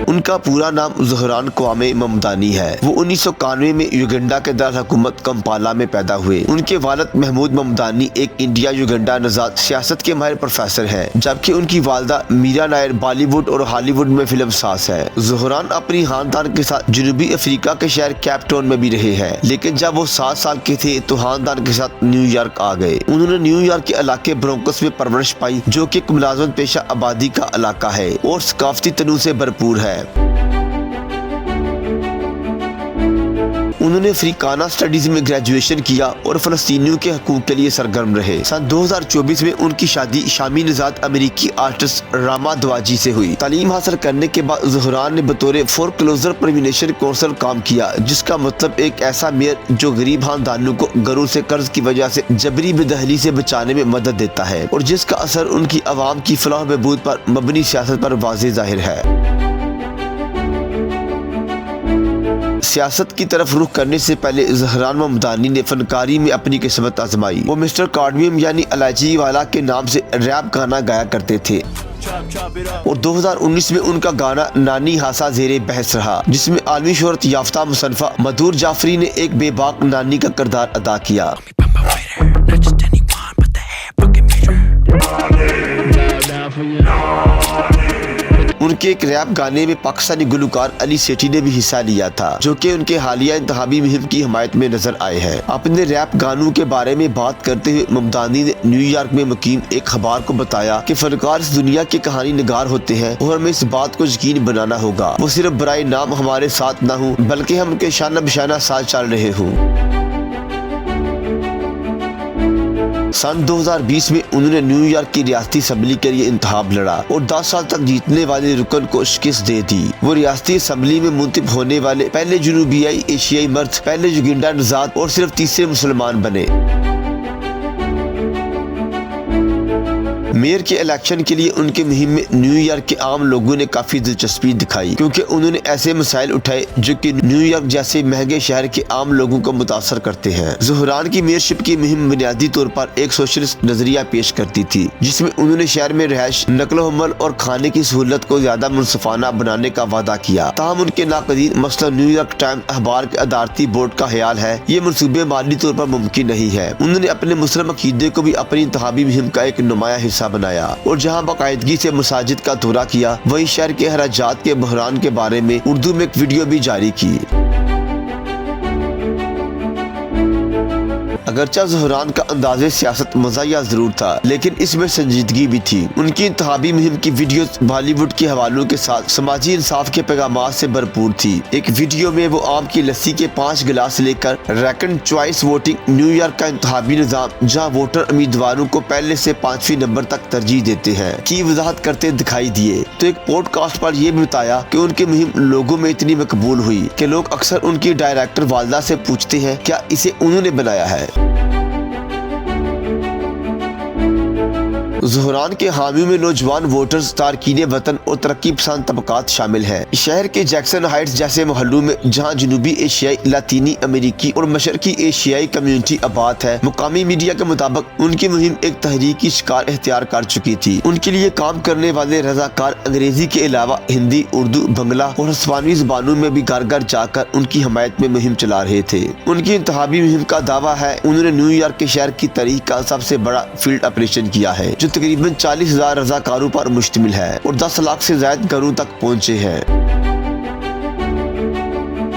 ان کا پورا نام زہران کوامے ممدانی ہے۔ وہ 1991 میں یوگنڈا کے دارالحکومت کمپالا میں پیدا ہوئے۔ ان کے والد محمود ممدانی ایک انڈیا یوگنڈا نژاد سیاست کے ماہر پروفیسر ہیں، جبکہ ان کی والدہ میرا نائر بالی ووڈ اور ہالی ووڈ میں فلم ساز ہے۔ زہران اپنی خاندان کے ساتھ جنوبی افریقہ کے شہر کیپ ٹاؤن میں بھی رہے ہیں، لیکن جب وہ 7 سال کے تھے تو خاندان کے ساتھ نیو یارک آ گئے۔ انہوں نے نیو یارک کے علاقے برونکس میں پرورش پائی، جو کہ ایک ملازمت پیشہ آبادی کا علاقہ ہے اور ثقافتی تنوع سے بھرپور ہے۔ انہوں نے افریقانہ اسٹڈیز میں گریجویشن کیا اور فلسطینیوں کے حقوق کے لیے سرگرم رہے۔ سن 2024 میں ان کی شادی شامی نژاد امریکی آرٹسٹ راما دواجی سے ہوئی۔ تعلیم حاصل کرنے کے بعد زہران نے بطور فور کلوزر پریونیشن کونسل کام کیا، جس کا مطلب ایک ایسا میئر جو غریب خاندانوں کو گھروں سے قرض کی وجہ سے جبری بے دخلی سے بچانے میں مدد دیتا ہے، اور جس کا اثر ان کی عوام کی فلاح و بہبود پر مبنی سیاست پر واضح ظاہر ہے۔ سیاست کی طرف رخ کرنے سے پہلے زہران ممدانی نے فنکاری میں اپنی قسمت آزمائی۔ وہ مسٹر کارڈمیم یعنی الائچی والا کے نام سے ریپ گانا گایا کرتے تھے، اور 2019 میں ان کا گانا نانی ہاسا زیر بحث رہا، جس میں عالمی شہرت یافتہ مصنفہ مدھور جعفری نے ایک بے باک نانی کا کردار ادا کیا۔ ان کے ایک ریپ گانے میں پاکستانی گلوکار علی سیٹھی نے بھی حصہ لیا تھا، جو کہ ان کے حالیہ انتخابی مہم کی حمایت میں نظر آئے ہیں۔ اپنے ریپ گانوں کے بارے میں بات کرتے ہوئے ممدانی نے نیو یارک میں مقیم ایک خبر کو بتایا کہ فنکار اس دنیا کے کہانی نگار ہوتے ہیں اور ہمیں اس بات کو یقین بنانا ہوگا وہ صرف برائے نام ہمارے ساتھ نہ ہوں، بلکہ ہم ان کے شانہ بشانہ ساتھ چل رہے ہوں۔ سن 2020 میں انہوں نے نیو یارک کی ریاستی اسمبلی کے لیے انتخاب لڑا اور 10 سال تک جیتنے والے رکن کو شکست دے دی۔ وہ ریاستی اسمبلی میں منتخب ہونے والے پہلے جنوبی ایشیائی مرد، پہلے یوگنڈا نژاد اور صرف تیسرے مسلمان بنے۔ میئر کے الیکشن کے لیے ان کے مہم میں نیو یارک کے عام لوگوں نے کافی دلچسپی دکھائی، کیونکہ انہوں نے ایسے مسائل اٹھائے جو کہ نیو یارک جیسے مہنگے شہر کے عام لوگوں کو متاثر کرتے ہیں۔ زہران کی میئرشپ کی مہم بنیادی طور پر ایک سوشلسٹ نظریہ پیش کرتی تھی، جس میں انہوں نے شہر میں رہائش، نقل و حمل اور کھانے کی سہولت کو زیادہ منصفانہ بنانے کا وعدہ کیا۔ تاہم ان کے ناقدین مثلا نیو یارک ٹائمز اخبار کے ادارتی بورڈ کا خیال ہے یہ منصوبے مالی طور پر ممکن نہیں ہے۔ انہوں نے اپنے مسلم عقیدے کو بھی اپنی انتخابی مہم کا ایک نمایاں حصہ بنایا، اور جہاں باقاعدگی سے مساجد کا دورہ کیا، وہی شہر کے خراجات کے بحران کے بارے میں اردو میں ایک ویڈیو بھی جاری کی۔ اگرچہ زہران کا انداز سیاست مزاحیہ ضرور تھا، لیکن اس میں سنجیدگی بھی تھی۔ ان کی انتخابی مہم کی ویڈیوز بالی ووڈ کے حوالوں کے ساتھ سماجی انصاف کے پیغامات سے بھرپور تھی۔ ایک ویڈیو میں وہ آم کی لسی کے 5 گلاس لے کر reckoned choice voting new York کا انتخابی نظام، جہاں ووٹر امیدواروں کو پہلے سے 5ویں نمبر تک ترجیح دیتے ہیں، کی وضاحت کرتے دکھائی دیے۔ تو ایک پوڈ کاسٹ پر یہ بھی بتایا کہ ان کی مہم لوگوں میں اتنی مقبول ہوئی کہ لوگ اکثر ان کی ڈائریکٹر والدہ سے پوچھتے ہیں کیا اسے انہوں نے بنایا ہے۔ زہران کے حامیوں میں نوجوان ووٹرز، تارکین وطن اور ترقی پسند طبقات شامل ہیں۔ شہر کے جیکسن ہائٹس جیسے محلوں میں جہاں جنوبی ایشیائی، لاطینی امریکی اور مشرقی ایشیائی کمیونٹی آباد ہے، مقامی میڈیا کے مطابق ان کی مہم ایک تحریک کی شکار اختیار کر چکی تھی۔ ان کے لیے کام کرنے والے رضاکار انگریزی کے علاوہ ہندی، اردو، بنگلہ اور ہسپانوی زبانوں میں بھی گھر گھر جا کر ان کی حمایت میں مہم چلا رہے تھے۔ ان کی انتخابی مہم کا دعویٰ ہے انہوں نے نیو یارک کے شہر کی تاریخ کا سب سے بڑا فیلڈ آپریشن کیا ہے، جو تقریباً 40,000 رضاکاروں پر مشتمل ہے اور 10 لاکھ سے زائد گھروں تک پہنچے ہیں۔